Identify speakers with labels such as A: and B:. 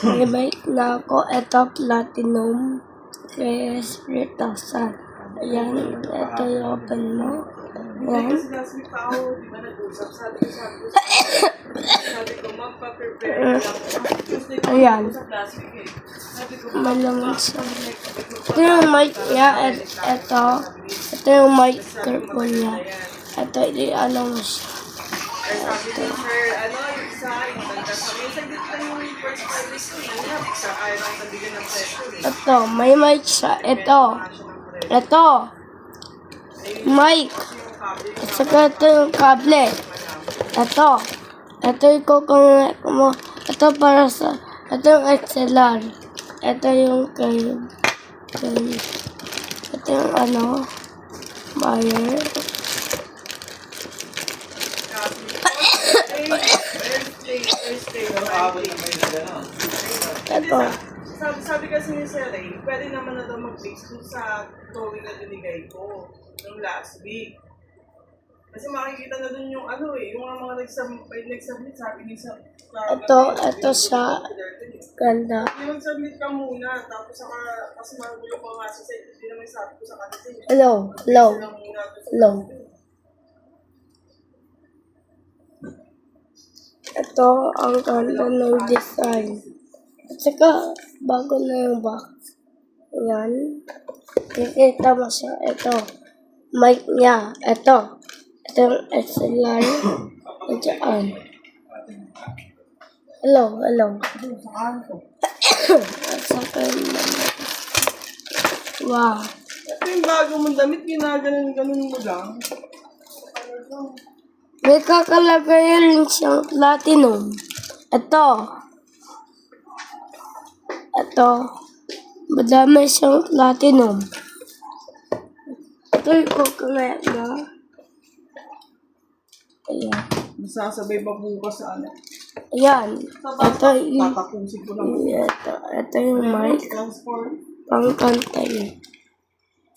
A: May mic na ako. Ito, Platinum. Kaya 3,000. Ayan. Ito yung open mo. Ayan. Ayan. Malaman siya. Ito yung mic niya. Ito yung microphone niya. Ito, ano mo siya. Ito, may mic siya. Ito. Mic. At saka ito yung kable. Ito yung kukunik mo. Ito para sa, ito yung XLR. Ito yung ito yung wire. Ito.
B: Sabi kasi ni Sir Ray, pwede naman na daw mag-base kung sa drawing na binigay ko ng last week. Kasi makikita na dun yung yung mga nag-submit, sabi ni Sir.
A: Ito siya. Ganda.
B: Mag-submit ka muna, tapos kasi magulo ko nga sa site, hindi naman sabi ko sa kanila.
A: Hello. Ito ang ganda ng design. At saka, bago na yung box. Ayan. Kikita mo siya. Ito. Mic niya. Ito yung XLR. Diyan. Hello. At saka wow.
B: Ito yung bago mong damit, ginaganon mo lang.
A: May kakalagayan siyang platinum. Ito. Madami siyang platinum. Ito yung kukunik mo. Ayan.
B: Masasabay pa bukas sa
A: Ayan.
B: Tatapusin ko lang.
A: Ito yung mic. Pangkanta yun.